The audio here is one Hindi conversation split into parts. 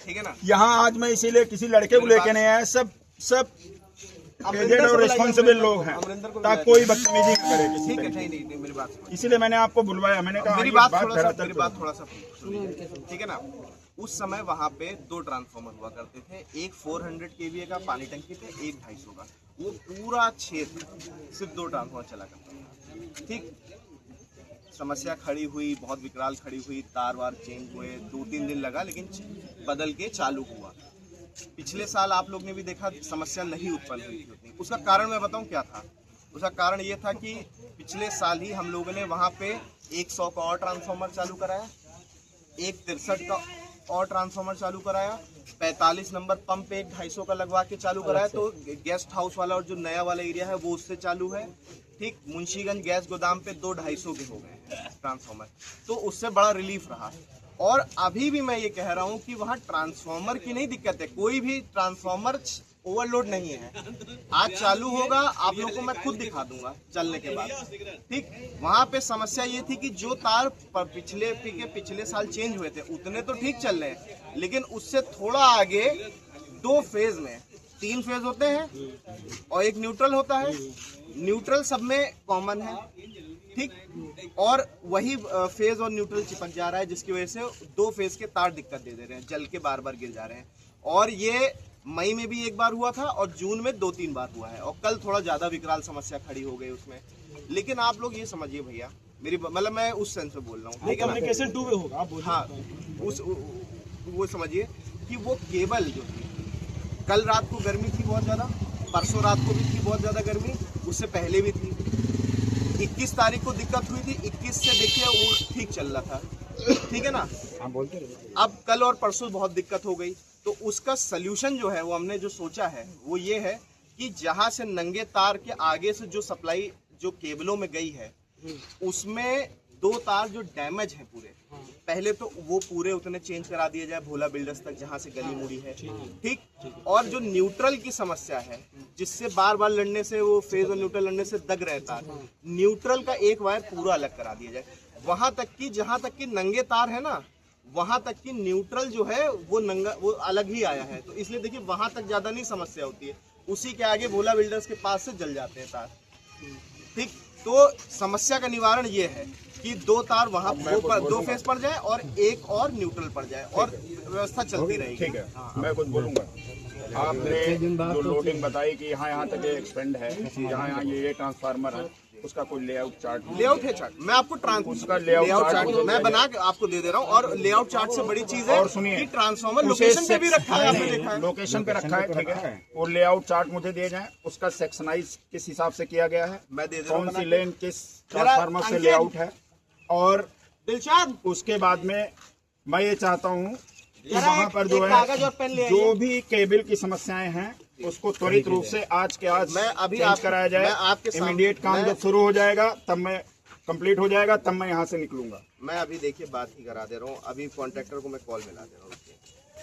ठीक है ना। यहाँ आज मैं इसीलिए किसी लड़के को लेके नहीं आया, सब एजेड और रिस्पॉन्सिबल लोग हैं, ताकि कोई बदतमीजी न करे किसी ठीक है। तरीके। नहीं मेरी बात, इसीलिए मैंने आपको बुलवाया। मैंने कहा मेरी बात थोड़ा सा सुनिए, ठीक है ना। उस समय वहाँ पे 2 ट्रांसफार्मर हुआ करते थे, एक 400 kVA का पानी टंकी थे, एक 250 का। वो पूरा क्षेत्र सिर्फ 2 ट्रांसफार्मर चला करता था। ठीक, समस्या खड़ी हुई, बहुत विकराल खड़ी हुई, तार वार चेंज हुए, 2-3 दिन लगा, लेकिन बदल के चालू हुआ। पिछले साल आप लोग ने भी देखा समस्या नहीं उत्पन्न हुई थी उतनी। उसका कारण मैं बताऊं क्या था। उसका कारण ये था कि पिछले साल ही हम लोगों ने वहाँ पे 100 का और ट्रांसफार्मर चालू कराया, एक 63 का और ट्रांसफार्मर चालू कराया, 45 नंबर पंप एक 250 का लगवा के चालू कराया। तो गेस्ट हाउस वाला और जो नया वाला एरिया है वो उससे चालू है। ठीक, मुंशीगंज गैस गोदाम पे 2 250 के हो गए हैं ट्रांसफार्मर, तो उससे बड़ा रिलीफ रहा। और अभी भी मैं ये कह रहा हूँ कि वहाँ ट्रांसफार्मर की नहीं दिक्कत है, कोई भी ट्रांसफार्मर ओवरलोड नहीं है। आज चालू होगा, आप लोगों को मैं खुद दिखा दूंगा चलने के बाद। ठीक, वहाँ पे समस्या ये थी कि जो तार पिछले साल चेंज हुए थे उतने तो ठीक चल रहे हैं, लेकिन उससे थोड़ा आगे 2 फेज में 3 फेज होते हैं और एक न्यूट्रल होता है। न्यूट्रल सब में कॉमन है, ठीक, और वही फेज और न्यूट्रल चिपक जा रहा है, जिसकी वजह से 2 फेज के तार दिक्कत दे रहे हैं, जल के बार बार गिर जा रहे हैं। और ये मई में भी एक बार हुआ था और जून में 2-3 बार हुआ है, और कल थोड़ा ज्यादा विकराल समस्या खड़ी हो गई उसमें। लेकिन आप लोग ये समझिए भैया, मेरी मतलब मैं उस सेंस में बोल रहा हूँ, ठीक है कम्युनिकेशन 2 वे होगा, आप बोलिए। हाँ, वो समझिए कि वो केबल जो थी, कल रात को गर्मी थी बहुत ज्यादा, परसों रात को भी थी बहुत ज्यादा गर्मी, उससे पहले भी थी। 21 तारीख को दिक्कत हुई थी, 21 से देखिए वो ठीक चल रहा था, ठीक है ना। आप बोलते रहिए। अब कल और परसों बहुत दिक्कत हो गई, तो उसका सल्यूशन जो है वो हमने जो सोचा है वो ये है कि जहां से नंगे तार के आगे से जो सप्लाई जो केबलों में गई है, उसमें 2 तार जो डैमेज है पूरे, पहले तो वो पूरे उतने चेंज करा दिए जाए भोला बिल्डर्स तक जहां से गली मुड़ी है। ठीक, और जो न्यूट्रल की समस्या है, जिससे बार बार लड़ने से वो फेज और न्यूट्रल लड़ने से दग रहता है, न्यूट्रल का एक वायर पूरा अलग करा दिया जाए। वहां तक की जहां तक की नंगे तार है ना, वहां तक की न्यूट्रल जो है वो नंगा, वो अलग ही आया है, तो इसलिए देखिए वहां तक ज्यादा नहीं समस्या होती है। उसी के आगे भोला बिल्डर्स के पास से जल जाते हैं तार। ठीक, तो समस्या का निवारण ये है कि 2 तार वहाँ 2 फेस पड़ जाए और एक और न्यूट्रल पड़ जाए, और व्यवस्था चलती रहेगी। ठीक है, मैं कुछ बोलूंगा। आपने जो लोडिंग बताई कि यहाँ तक ये एक्सपेंड है, यहाँ ये ट्रांसफार्मर है, उसका कोई लेआउट चार्ट है चार्ट, मैं आपको उसका लेआउट चार्ट मैं बना के आपको दे रहा हूँ। और लेआउट चार्ट से बड़ी चीज है, और सुनिए, ट्रांसफार्मर लोकेशन पे भी रखा है, आपने देखा है लोकेशन पे रखा है, ठीक है। वो लेआउट चार्ट मुझे दे जाए, उसका सेक्शनाइज किस हिसाब से किया गया है, मैं दे दे रहा हूँ, कौन सी लेन किस ट्रांसफार्मर से लेआउट है। और दिलशाद, उसके बाद में मैं ये चाहता हूँ कि वहाँ पर जो है जो भी केबल की समस्याएं हैं उसको त्वरित रूप से आज के आज मैं अभी चेंज कराया जाए। इमीडिएट काम जब शुरू हो जाएगा, तब मैं कंप्लीट हो जाएगा, तब मैं यहाँ से निकलूंगा। मैं अभी देखिए बात ही करा दे रहा हूँ, अभी कॉन्ट्रैक्टर को मैं कॉल मिला दे रहा हूँ।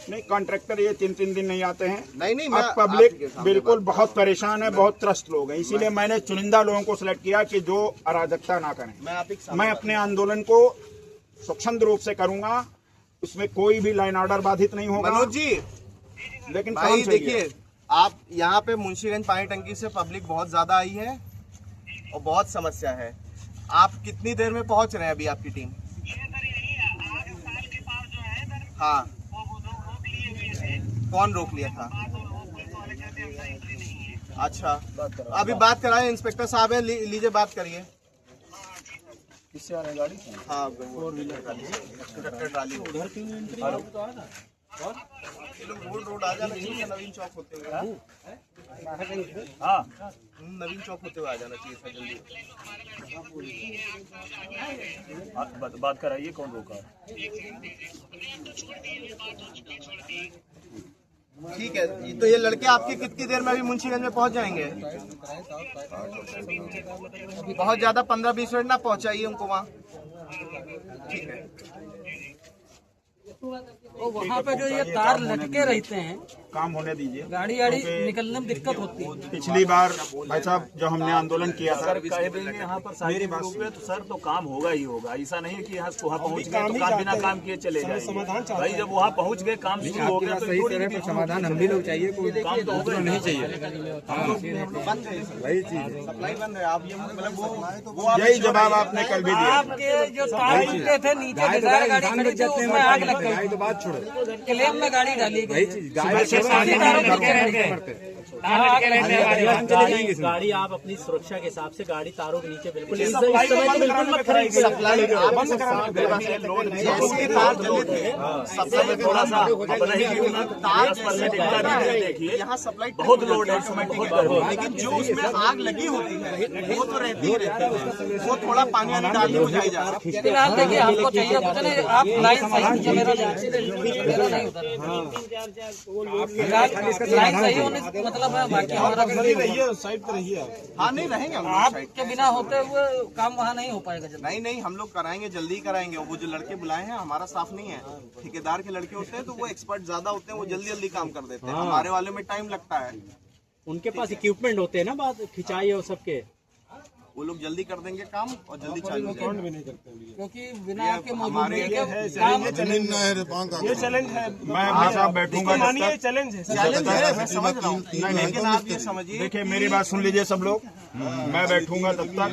नहीं, कॉन्ट्रैक्टर ये 3 दिन नहीं आते हैं। नहीं, अब पब्लिक बिल्कुल बहुत परेशान है, बहुत त्रस्त लोग हैं, इसीलिए मैंने चुनिंदा लोगों को सिलेक्ट किया कि जो अराजकता ना करें। मैं अपने आंदोलन को स्वच्छंद रूप से करूंगा, उसमें कोई भी लाइन ऑर्डर बाधित नहीं होगा। मनोज जी, लेकिन भाई देखिए, आप यहाँ पे मुंशीगंज पानी टंकी से पब्लिक बहुत ज्यादा आई है और बहुत समस्या है। आप कितनी देर में पहुँच रहे हैं अभी आपकी टीम? हाँ, कौन रोक लिया था? अच्छा, अभी बात कराएं, इंस्पेक्टर साहब है, लीजिए बात करिए। किससे आ रहा है गाड़ी? हाँ, 4 व्हीलर ट्राली उधर क्यों एंट्री और ये लोग रोड आ जाना चाहिए, नवीन चौक होते हुए। हाँ, नवीन चौक होते हुए आ जाना चाहिए सर, जल्दी। बात कराइए, कौन रोका? ठीक है, तो ये लड़के आपके कितनी देर में अभी मुंशीगंज में पहुंच जाएंगे? बहुत ज्यादा 15-20 मिनट ना पहुंचाइए उनको वहाँ। ठीक है। तो वहाँ पे जो ये तार लटके रहते हैं, काम होने दीजिए, गाड़ी निकलने में दिक्कत होती है। पिछली बार भाई साहब जब हमने आंदोलन किया था, सर कह देंगे यहाँ पर सारी ग्रुप है तो सर तो काम होगा ही होगा। ऐसा नहीं है कि यहाँ वहाँ पहुँच गए तो काम बिना काम किए चले जाएंगे। भाई जब वहाँ पहुँच गए काम शुरू हो गया तो समाधान हम भी लोग चाहिए, कोई काम तो होगा नहीं चाहिए। वही चीज है। सप्लाई बंद है। आप ये मतलब वो यही जवाब आपने कल भी दिया। आपके जो तार टूटे थे नीचे, डिजायर गाड़ी खड़ी थी, उसमें आग लग गई, तो बात छोड़ो, क्लेम में गाड़ी डाली गई। गाड़ी आप अपनी सुरक्षा के हिसाब से गाड़ी तारों के नीचे बिल्कुल थोड़ा सा देखिए यहाँ सप्लाई बहुत लोड है, लेकिन जो उसमें आग लगी होती है वो तो रहती ही रहती है। वो थोड़ा पानी आने डाल हो जाएगा। फिलहाल देखिए, हमको चाहिए कुछ नहीं, आप लाइन सही, मेरा नहीं उधर, लाइन सही होने मतलब है, बाकी हमारा हाँ नहीं रहेंगे हम लोग साइड। आपके बिना होते हुए काम वहाँ नहीं हो पाएगा। नहीं नहीं, हम लोग कराएंगे, जल्दी कराएंगे। वो जो लड़के बुलाए हैं हमारा स्टाफ नहीं है, ठेकेदार के लड़के होते हैं तो वो एक्सपर्ट ज्यादा होते हैं, वो जल्दी जल्दी काम कर देते हैं। हमारे वाले में टाइम लगता है। उनके पास इक्विपमेंट होते हैं ना, बात खिंचाई और सबके, वो लोग जल्दी कर देंगे काम और जल्दी चालू हो जाएगा। क्योंकि बिना आपके मौजूदगी के काम ये चैलेंज है। मैं भाई साहब बैठूंगा चैलेंज है, मैं समझ रहा हूँ, लेकिन आप ये समझिए। देखिए मेरी बात सुन लीजिए सब लोग, मैं बैठूंगा तब तक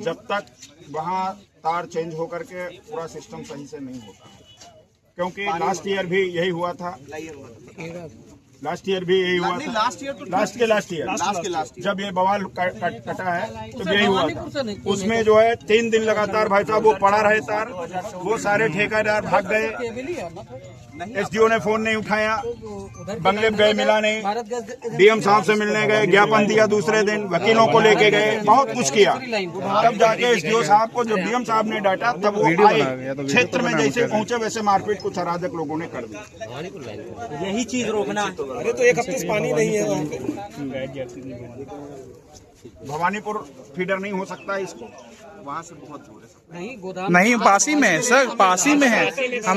जब तक वहाँ तार चेंज होकर के पूरा सिस्टम सही से नहीं होता, क्योंकि लास्ट ईयर भी यही हुआ था। लास्ट ईयर भी यही हुआ था। लास्ट ईयर तो लास्ट ईयर जब ये बवाल कटा है तो यही हुआ था। उसमें जो है 3 दिन लगातार भाई साहब वो पड़ा रहे तार, वो सारे ठेकेदार भाग गए। एसडीओ ने फोन नहीं उठाया, बंगले में गए मिला नहीं, डीएम साहब से मिलने गए, ज्ञापन दिया दूसरे दिन, वकीलों को लेके गए, बहुत कुछ किया। तब जाके एसडीओ साहब को जब डीएम साहब ने डांटा तब वो आए, क्षेत्र में जैसे पहुंचे वैसे मारपीट कुछ अराजक लोगों ने कर दी। यही चीज रोकना। अरे तो एक हफ्ते से पानी नहीं है वहाँ पे। भवानीपुर फीडर नहीं हो सकता इसको, वहाँ से बहुत दूर है। नहीं, गोदाम नहीं, पास ही में है सर, पास ही में है। हम